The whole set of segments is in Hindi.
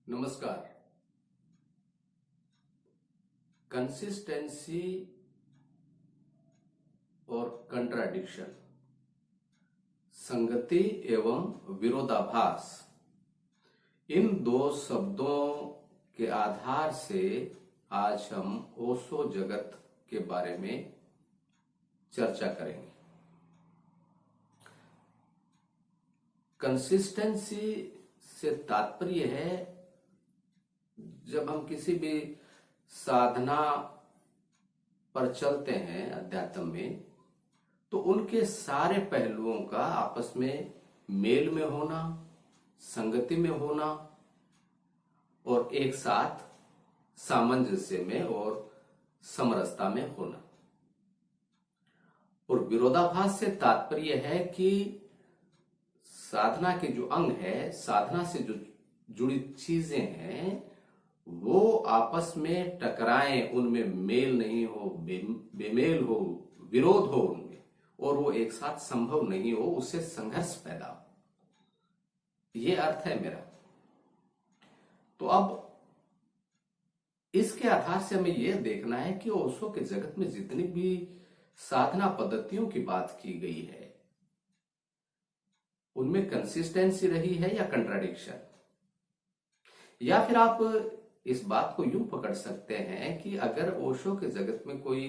नमस्कार। कंसिस्टेंसी और कंट्राडिक्शन, संगति एवं विरोधाभास, इन दो शब्दों के आधार से आज हम ओशो जगत के बारे में चर्चा करेंगे। कंसिस्टेंसी से तात्पर्य है जब हम किसी भी साधना पर चलते हैं अध्यात्म में, तो उनके सारे पहलुओं का आपस में मेल में होना, संगति में होना और एक साथ सामंजस्य में और समरसता में होना। और विरोधाभास से तात्पर्य है कि साधना के जो अंग है, साधना से जो जुड़ी चीजें हैं, वो आपस में टकराएं, उनमें मेल नहीं हो, बेमेल हो, विरोध हो उनमें, और वो एक साथ संभव नहीं हो, उससे संघर्ष पैदा हो। ये अर्थ है मेरा। तो अब इसके आधार से हमें यह देखना है कि ओशो के जगत में जितनी भी साधना पद्धतियों की बात की गई है, उनमें कंसिस्टेंसी रही है या कंट्राडिक्शन। या फिर आप इस बात को यूं पकड़ सकते हैं कि अगर ओशो के जगत में कोई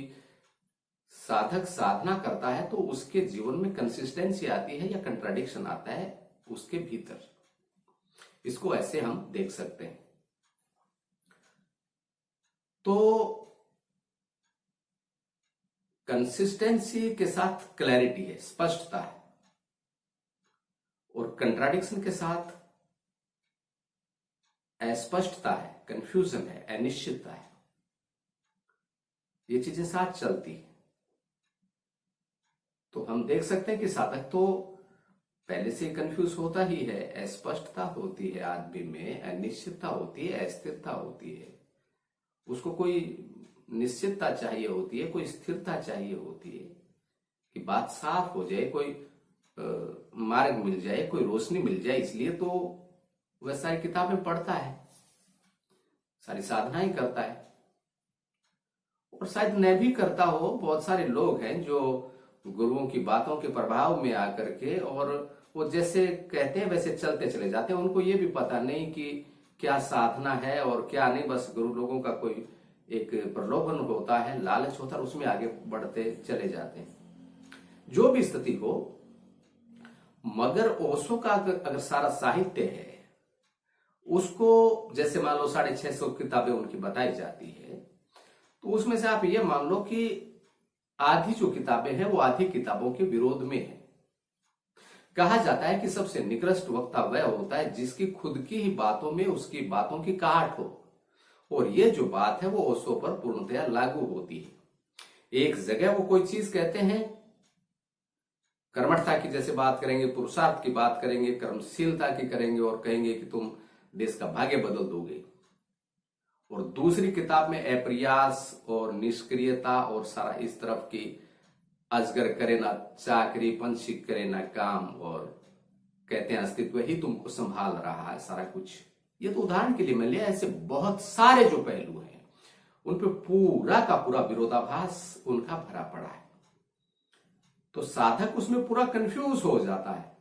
साधक साधना करता है तो उसके जीवन में कंसिस्टेंसी आती है या कंट्राडिक्शन आता है उसके भीतर। इसको ऐसे हम देख सकते हैं। तो कंसिस्टेंसी के साथ क्लैरिटी है, स्पष्टता है, और कंट्राडिक्शन के साथ अस्पष्टता है, कंफ्यूजन है, अनिश्चितता है। ये चीजें साथ चलती है। तो हम देख सकते हैं कि साधक तो पहले से कंफ्यूज होता ही है, अस्पष्टता होती है आदमी में, अनिश्चितता होती है, अस्थिरता होती है। उसको कोई निश्चितता चाहिए होती है, कोई स्थिरता चाहिए होती है कि बात साफ हो जाए, कोई मार्ग मिल जाए, कोई रोशनी मिल जाए। इसलिए तो वह सारी किताबें पढ़ता है, सारी साधनाएं करता है, और शायद मैं भी करता हो। बहुत सारे लोग हैं जो गुरुओं की बातों के प्रभाव में आकर के, और वो जैसे कहते हैं वैसे चलते चले जाते हैं। उनको ये भी पता नहीं कि क्या साधना है और क्या नहीं। बस गुरु लोगों का कोई एक प्रलोभन होता है, लालच होता है, उसमें आगे बढ़ते चले जाते हैं। जो भी स्थिति हो, मगर ओशो का अगर सारा साहित्य है, उसको जैसे मान लो 650 किताबें उनकी बताई जाती है, तो उसमें से आप ये मान लो कि आधी जो किताबें हैं वो आधी किताबों के विरोध में है। कहा जाता है कि सबसे निकृष्ट वक्ता वह होता है जिसकी खुद की ही बातों में उसकी बातों की काट हो, और ये जो बात है वो ओशो पर पूर्णतया लागू होती है। एक जगह वो कोई चीज कहते हैं, कर्मठता की जैसे बात करेंगे, पुरुषार्थ की बात करेंगे, कर्मशीलता की करेंगे, और कहेंगे कि तुम देश का भाग्य बदल दोगे। और दूसरी किताब में अप्रयास और निष्क्रियता और सारा इस तरफ की अजगर करे ना चाकरी, पंछी करे ना काम, और कहते हैं अस्तित्व ही तुमको संभाल रहा है सारा कुछ। ये तो उदाहरण के लिए मैं लिया। ऐसे बहुत सारे जो पहलू हैं उन पे पूरा का पूरा विरोधाभास उनका भरा पड़ा है। तो साधक उसमें पूरा कंफ्यूज हो जाता है।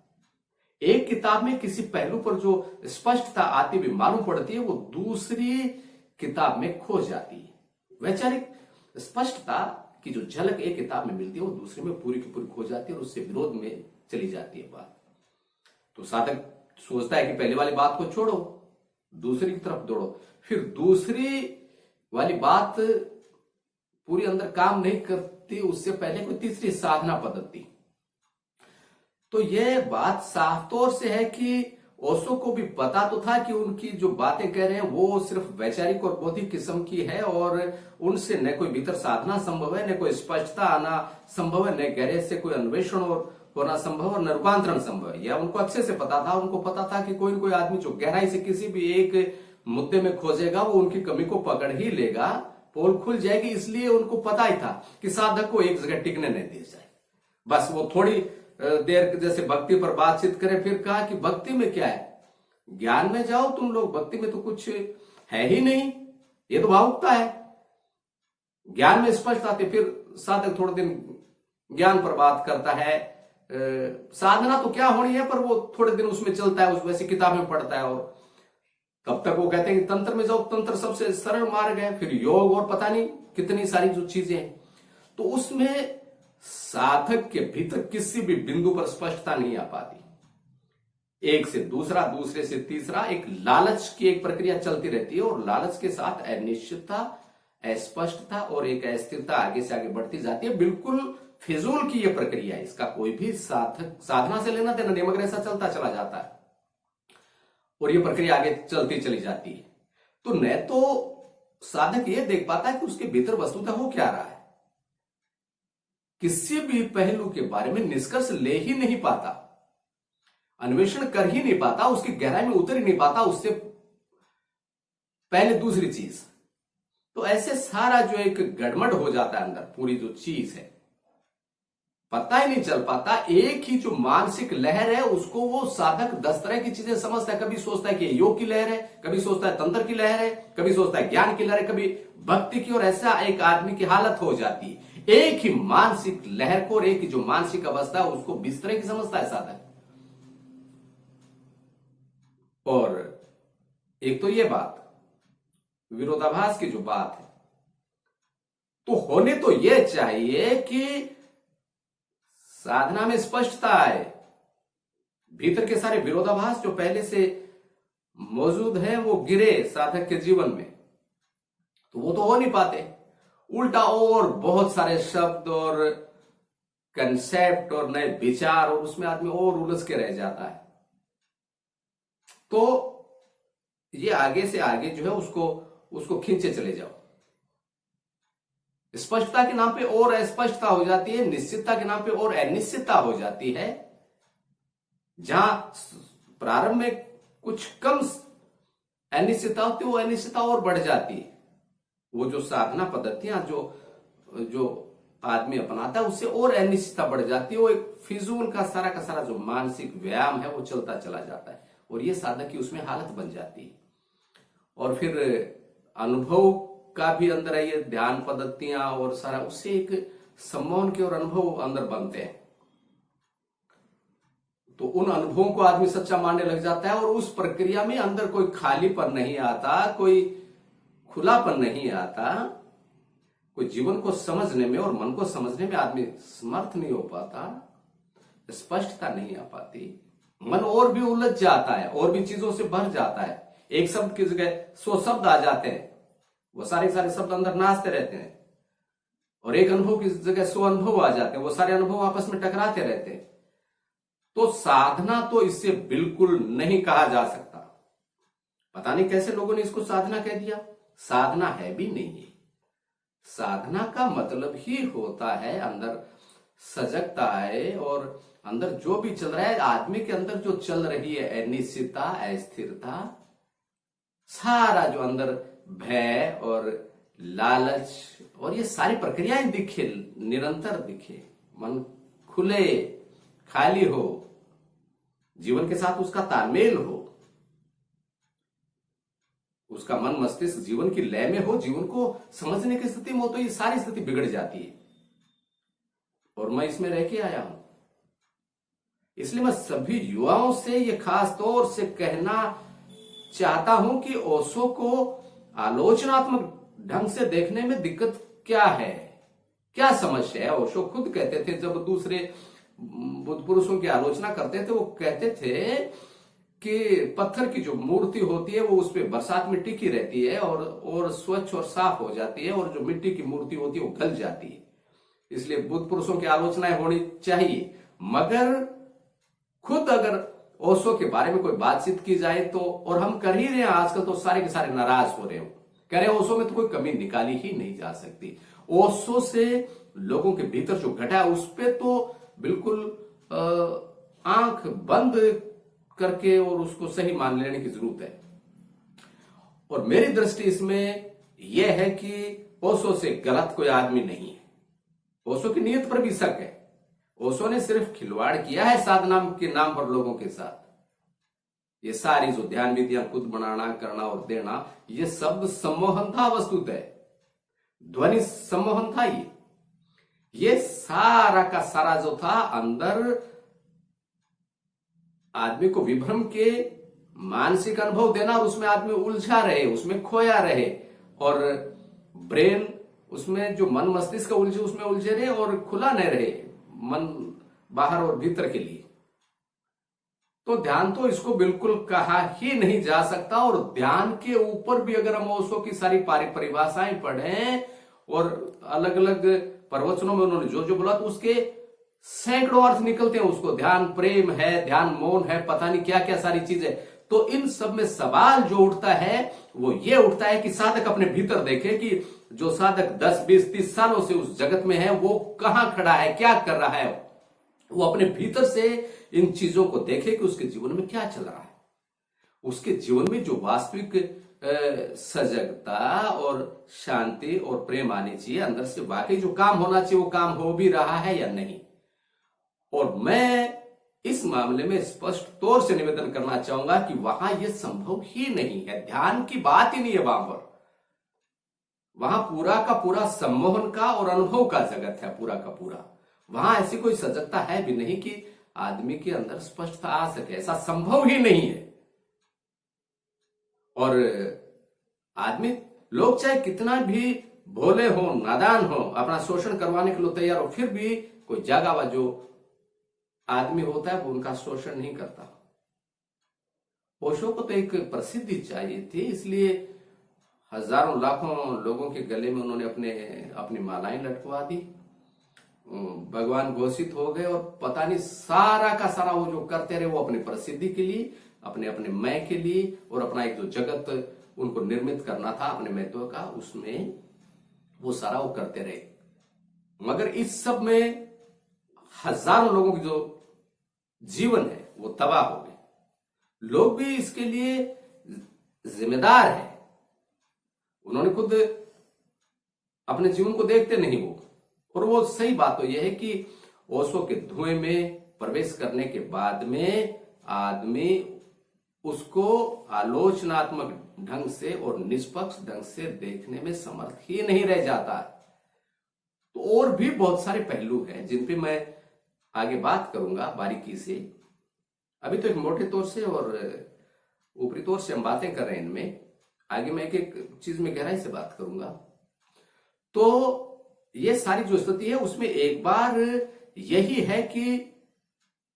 एक किताब में किसी पहलू पर जो स्पष्टता आती भी मालूम पड़ती है, वो दूसरी किताब में खो जाती है। वैचारिक स्पष्टता की जो झलक एक किताब में मिलती है, वो दूसरे में पूरी की पूरी खो जाती है, और उससे विरोध में चली जाती है बात। तो साधक सोचता है कि पहले वाली बात को छोड़ो, दूसरी की तरफ दौड़ो। फिर दूसरी वाली बात पूरी अंदर काम नहीं करती, उससे पहले कोई तीसरी साधना पद्धति। तो यह बात साफ तौर से है कि ओशो को भी पता तो था कि उनकी जो बातें कह रहे हैं वो सिर्फ वैचारिक और बौद्धिक किस्म की है, और उनसे न कोई भीतर साधना संभव है, न कोई स्पष्टता आना संभव है, न गहरे से कोई अन्वेषण और होना संभव, और न रूपांतरण संभव है। यह उनको अच्छे से पता था। उनको पता था कि कोई न कोई आदमी जो गहराई से किसी भी एक मुद्दे में खोजेगा, वो उनकी कमी को पकड़ ही लेगा, पोल खुल जाएगी। इसलिए उनको पता ही था कि साधक को एक जगह टिकने नहीं दिया जाए। बस वो थोड़ी देर जैसे भक्ति पर बातचीत करें, फिर कहा कि भक्ति में क्या है, ज्ञान में जाओ तुम लोग, भक्ति में तो कुछ है ही नहीं, ये तो भावुकता है। ज्ञान में स्पष्ट आते, फिर साधक थोड़े दिन ज्ञान पर बात करता है, साधना तो क्या होनी है, पर वो थोड़े दिन उसमें चलता है, उस वैसी किताबें पढ़ता है, और तब तक वो कहते हैं कि तंत्र में जाओ, तंत्र सबसे सरल मार्ग है, फिर योग और पता नहीं कितनी सारी जो चीजें हैं। तो उसमें साधक के भीतर किसी भी बिंदु पर स्पष्टता नहीं आ पाती। एक से दूसरा, दूसरे से तीसरा, एक लालच की एक प्रक्रिया चलती रहती है, और लालच के साथ अनिश्चितता, अस्पष्टता और एक अस्थिरता आगे से आगे बढ़ती जाती है। बिल्कुल फिजूल की यह प्रक्रिया है, इसका कोई भी साधक साधना से लेना देना, नियमक ऐसा चलता चला जाता है और यह प्रक्रिया आगे चलती चली जाती है। तो न तो साधक यह देख पाता है कि उसके भीतर वस्तुतः हो क्या रहा है, किसी भी पहलू के बारे में निष्कर्ष ले ही नहीं पाता, अन्वेषण कर ही नहीं पाता, उसकी गहराई में उतर ही नहीं पाता उससे पहले दूसरी चीज। तो ऐसे सारा जो एक गड़बड़ हो जाता है अंदर, पूरी जो चीज है पता ही नहीं चल पाता। एक ही जो मानसिक लहर है उसको वो साधक 10 तरह की चीजें समझता है। कभी सोचता है कि योग की लहर है, कभी सोचता है तंत्र की लहर है, कभी सोचता है ज्ञान की लहर है, कभी भक्ति की, और ऐसा एक आदमी की हालत हो जाती है। एक ही मानसिक लहर को और एक ही जो मानसिक अवस्था है उसको 20 तरह की समझता है साधक। और एक तो ये बात विरोधाभास की जो बात है, तो होने तो ये चाहिए कि साधना में स्पष्टता आए, भीतर के सारे विरोधाभास जो पहले से मौजूद हैं वो गिरे साधक के जीवन में, तो वो तो हो नहीं पाते। उल्टा और बहुत सारे शब्द और कंसेप्ट और नए विचार, और उसमें आदमी और उलझ के रह जाता है। तो ये आगे से आगे जो है उसको खींचे चले जाओ। स्पष्टता के नाम पे और अस्पष्टता हो जाती है, निश्चितता के नाम पे और अनिश्चितता हो जाती है। जहां प्रारंभ में कुछ कम अनिश्चितता होती है, वो अनिश्चितता और बढ़ जाती है। वो जो साधना पद्धतियां जो आदमी अपनाता है उससे और अनिश्चितता बढ़ जाती है। वो एक फिजूल का सारा जो मानसिक व्यायाम है वो चलता चला जाता है, और ये साधक की उसमें हालत बन जाती है। और फिर अनुभव का भी अंदर है, ये ध्यान पद्धतियां और सारा, उससे एक सम्मोहन के और अनुभव अंदर बनते हैं। तो उन अनुभवों को आदमी सच्चा मानने लग जाता है, और उस प्रक्रिया में अंदर कोई खालीपन नहीं आता, कोई खुलापन नहीं आता, कोई जीवन को समझने में और मन को समझने में आदमी समर्थ नहीं हो पाता, स्पष्टता नहीं आ पाती, मन और भी उलझ जाता है, और भी चीजों से भर जाता है। एक शब्द की जगह 100 शब्द आ जाते हैं, वो सारे शब्द अंदर नाचते रहते हैं, और एक अनुभव की जगह 100 अनुभव आ जाते हैं, वो सारे अनुभव आपस में टकराते रहते हैं। तो साधना तो इससे बिल्कुल नहीं कहा जा सकता। पता नहीं कैसे लोगों ने इसको साधना कह दिया, साधना है भी नहीं है। साधना का मतलब ही होता है अंदर सजगता है, और अंदर जो भी चल रहा है, आदमी के अंदर जो चल रही है अनिश्चितता, अस्थिरता, सारा जो अंदर भय और लालच और ये सारी प्रक्रियाएं दिखे, निरंतर दिखे, मन खुले, खाली हो, जीवन के साथ उसका तालमेल हो, उसका मन मस्तिष्क जीवन की लय में हो, जीवन को समझने की स्थिति में हो, तो ये सारी स्थिति बिगड़ जाती है। और मैं इसमें रह के आया हूं, इसलिए मैं सभी युवाओं से ये खास तौर से कहना चाहता हूं कि ओशो को आलोचनात्मक ढंग से देखने में दिक्कत क्या है, क्या समस्या है। ओशो खुद कहते थे, जब दूसरे बुद्ध पुरुषों की आलोचना करते थे, वो कहते थे कि पत्थर की जो मूर्ति होती है वो उस पर बरसात में टिकी रहती है और स्वच्छ और साफ हो जाती है, और जो मिट्टी की मूर्ति होती है वो गल जाती है। इसलिए बुद्ध पुरुषों की आलोचनाएं होनी चाहिए। मगर खुद अगर ओशो के बारे में कोई बातचीत की जाए तो, और हम कर ही रहे हैं आजकल, तो सारे के सारे नाराज हो रहे हो, कह रहे ओशो में तो कोई कमी निकाली ही नहीं जा सकती। ओशो से लोगों के भीतर जो घटा है उस पर तो बिल्कुल आंख बंद करके और उसको सही मान लेने की जरूरत है। और मेरी दृष्टि इसमें यह है कि ओशो से गलत कोई आदमी नहीं है। ओशो की नीयत पर भी शक है। ओशो ने सिर्फ खिलवाड़ किया है साधना के नाम पर लोगों के साथ, ये सारी जो ध्यान विधियां खुद बनाना, करना और देना, ये शब्द सम्मोहन था वस्तुतः, ध्वनि सम्मोहन था। ये सारा का सारा जो था अंदर आदमी को विभ्रम के मानसिक अनुभव देना, और उसमें आदमी उलझा रहे, उसमें खोया रहे, और ब्रेन उसमें जो मन मस्तिष्क उलझे उसमें उलझे रहे और खुला नहीं रहे मन बाहर और भीतर के लिए। तो ध्यान तो इसको बिल्कुल कहा ही नहीं जा सकता। और ध्यान के ऊपर भी अगर हम ओशो की सारी परिभाषाएं पढ़ें और अलग अलग प्रवचनों में उन्होंने जो जो बोला, तो उसके सैकड़ों अर्थ निकलते हैं उसको। ध्यान प्रेम है, ध्यान मौन है, पता नहीं क्या क्या सारी चीजें। तो इन सब में सवाल जो उठता है वो ये उठता है कि साधक अपने भीतर देखे कि जो साधक 10, 20, 30 सालों से उस जगत में है वो कहां खड़ा है, क्या कर रहा है। वो अपने भीतर से इन चीजों को देखे कि उसके जीवन में क्या चल रहा है। उसके जीवन में जो वास्तविक सजगता और शांति और प्रेम आनी चाहिए अंदर से, वाकई जो काम होना चाहिए वो काम हो भी रहा है या नहीं। और मैं इस मामले में स्पष्ट तौर से निवेदन करना चाहूंगा कि वहां यह संभव ही नहीं है। ध्यान की बात ही नहीं है वहां पर। वहां पूरा का पूरा सम्मोहन का और अनुभव का जगत है, पूरा का पूरा। वहां ऐसी कोई सजगता है भी नहीं कि आदमी के अंदर स्पष्टता आ सके, ऐसा संभव ही नहीं है। और आदमी, लोग चाहे कितना भी भोले हो, नादान हो, अपना शोषण करवाने के लिए तैयार हो, फिर भी कोई जागा हुआ जो आदमी होता है वो उनका शोषण नहीं करता। ओशो को तो एक प्रसिद्धि चाहिए थी, इसलिए हजारों लाखों लोगों के गले में उन्होंने अपनी मालाएं लटकवा दी, भगवान घोषित हो गए। और पता नहीं सारा का सारा वो जो करते रहे वो अपनी प्रसिद्धि के लिए, अपने अपने मैं के लिए, और अपना एक जो जगत उनको निर्मित करना था अपने महत्व का, उसमें वो सारा वो करते रहे। मगर इस सब में हजारों लोगों की जो जीवन है वो तबाह हो गए। लोग भी इसके लिए जिम्मेदार है। उन्होंने खुद अपने जीवन को देखते नहीं वो। और वो सही बात तो यह है कि ओशो के धुएं में प्रवेश करने के बाद में आदमी उसको आलोचनात्मक ढंग से और निष्पक्ष ढंग से देखने में समर्थ ही नहीं रह जाता। तो और भी बहुत सारे पहलू हैं जिन पे मैं आगे बात करूंगा बारीकी से। अभी तो एक मोटे तौर से और ऊपरी तौर से हम बातें कर रहे हैं इनमें, आगे मैं एक एक चीज में गहराई से बात करूंगा। तो ये सारी जो स्थिति है उसमें एक बार यही है कि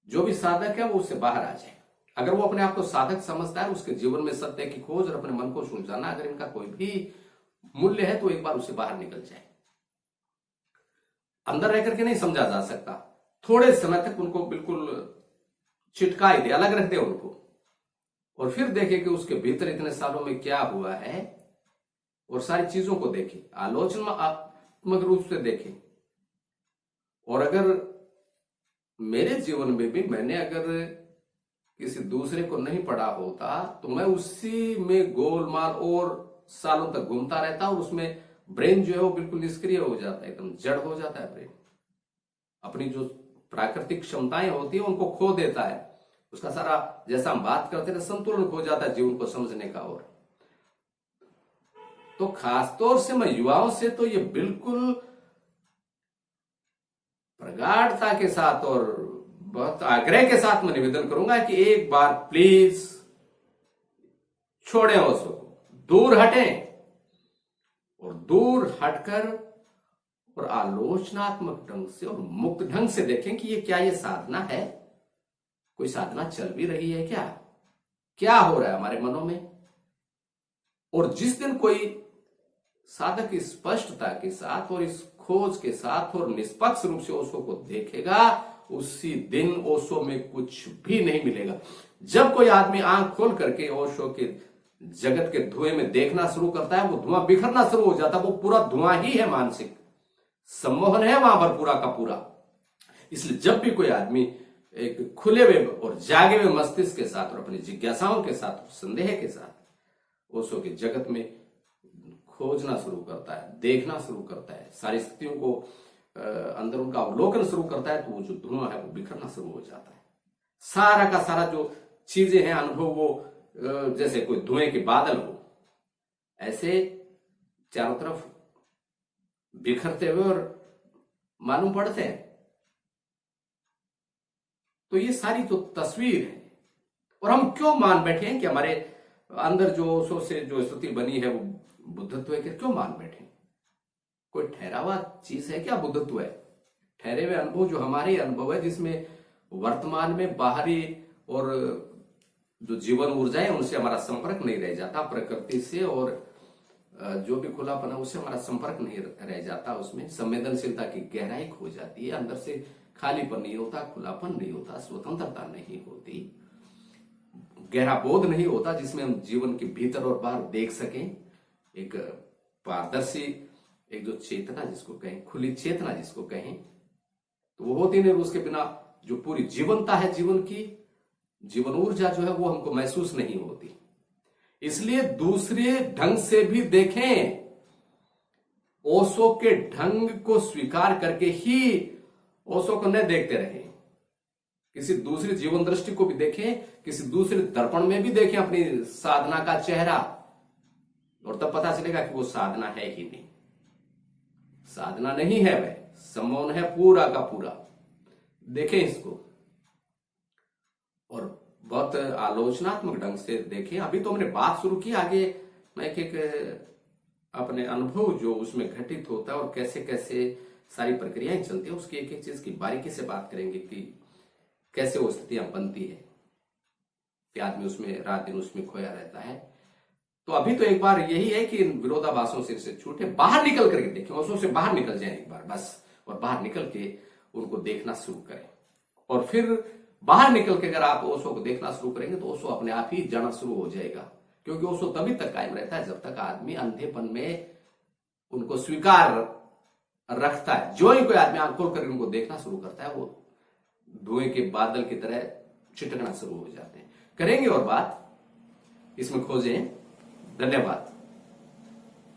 जो भी साधक है वो उससे बाहर आ जाए। अगर वो अपने आप को साधक समझता है, उसके जीवन में सत्य की खोज और अपने मन को सुलझाना अगर इनका कोई भी मूल्य है, तो एक बार उससे बाहर निकल जाए। अंदर रह करके नहीं समझा जा सकता। थोड़े समय तक उनको बिल्कुल चिटकाई दे, अलग रख दे उनको, और फिर देखे कि उसके भीतर इतने सालों में क्या हुआ है, और सारी चीजों को देखे, आलोचनात्मक रूप से देखे। और अगर मेरे जीवन में भी मैंने अगर किसी दूसरे को नहीं पढ़ा होता तो मैं उसी में गोलमाल और सालों तक घूमता रहता, और उसमें ब्रेन जो है वो बिल्कुल निष्क्रिय हो जाता है, एकदम जड़ हो जाता है ब्रेन। अपनी जो प्राकृतिक क्षमताएं होती है उनको खो देता है। उसका सारा, जैसा हम बात करते थे, संतुलन खो जाता है जीवन को समझने का। और तो खासतौर से मैं युवाओं से तो ये बिल्कुल प्रगाढ़ता के साथ और बहुत आग्रह के साथ मैं निवेदन करूंगा कि एक बार प्लीज छोड़ें ओशो को, दूर हटें, और दूर हटकर और आलोचनात्मक ढंग से और मुक्त ढंग से देखें कि ये क्या ये साधना है, कोई साधना चल भी रही है क्या हो रहा है हमारे मनों में। और जिस दिन कोई साधक इस स्पष्टता के साथ और इस खोज के साथ और निष्पक्ष रूप से ओशो को देखेगा, उसी दिन ओशो में कुछ भी नहीं मिलेगा। जब कोई आदमी आंख खोल करके ओशो के जगत के धुएं में देखना शुरू करता है, वो धुआं बिखरना शुरू हो जाता है। वो पूरा धुआं ही है, मानसिक सम्मोहन है वहां पर पूरा का पूरा। इसलिए जब भी कोई आदमी एक खुले हुए और जागे हुए मस्तिष्क के साथ और अपनी जिज्ञासाओं के साथ, संदेह के साथ ओशो के जगत में खोजना शुरू करता है, देखना शुरू करता है, सारी स्थितियों को अंदर उनका अवलोकन शुरू करता है, तो वो जो धुआं है वो बिखरना शुरू हो जाता है। सारा का सारा जो चीजें हैं, अनुभव वो जैसे कोई धुएं के बादल हो, ऐसे चारों तरफ बिखरते हुए और मालूम पड़ते हैं। तो ये सारी जो तस्वीर है, और हम क्यों मान बैठे हैं कि हमारे अंदर जो ओशो से जो स्थिति बनी है वो बुद्धत्व है, क्यों मान बैठे? कोई ठहरा हुआ चीज है क्या बुद्धत्व है? ठहरे हुए अनुभव जो हमारे अनुभव है, जिसमें वर्तमान में बाहरी और जो जीवन ऊर्जा है उनसे हमारा संपर्क नहीं रह जाता, प्रकृति से और जो भी खुलापन है उससे हमारा संपर्क नहीं रह जाता, उसमें संवेदनशीलता की गहराई खो जाती है, अंदर से खालीपन नहीं होता, खुलापन नहीं होता, स्वतंत्रता नहीं होती, गहरा बोध नहीं होता जिसमें हम जीवन के भीतर और बाहर देख सकें, एक पारदर्शी, एक जो चेतना जिसको कहें, खुली चेतना जिसको कहें, तो वो होती नहीं। उसके बिना जो पूरी जीवनता है जीवन की, जीवन ऊर्जा जो है वो हमको महसूस नहीं होती। इसलिए दूसरे ढंग से भी देखें, ओशो के ढंग को स्वीकार करके ही ओशो को न देखते रहें, किसी दूसरी जीवन दृष्टि को भी देखें, किसी दूसरे दर्पण में भी देखें अपनी साधना का चेहरा, और तब पता चलेगा कि वो साधना है ही नहीं, साधना नहीं है, वह समौन है पूरा का पूरा। देखें इसको और बहुत आलोचनात्मक ढंग से देखें। अभी तो हमने बात शुरू की, आगे मैं एक अपने अनुभव जो उसमें घटित होता है और कैसे कैसे सारी प्रक्रियाएं चलती है, उसकी एक एक चीज की बारीकी से बात करेंगे कि कैसे वो स्थितियां बनती है कि आदमी उसमें रात दिन उसमें खोया रहता है। तो अभी तो एक बार यही है कि इन विरोधाभासों से छूटे, बाहर निकल करके देखें, उसों से बाहर निकल जाए एक बार बस, और बाहर निकल के उनको देखना शुरू करें। और फिर बाहर निकल के अगर आप ओशो को देखना शुरू करेंगे तो ओशो अपने आप ही जाना शुरू हो जाएगा, क्योंकि ओशो तभी तक कायम रहता है जब तक आदमी अंधेपन में उनको स्वीकार रखता है। जो ही कोई आदमी आंख खोल कर उनको देखना शुरू करता है, वो धुएं के बादल की तरह छिटकना शुरू हो जाते हैं। करेंगे और बात इसमें खोजें। धन्यवाद।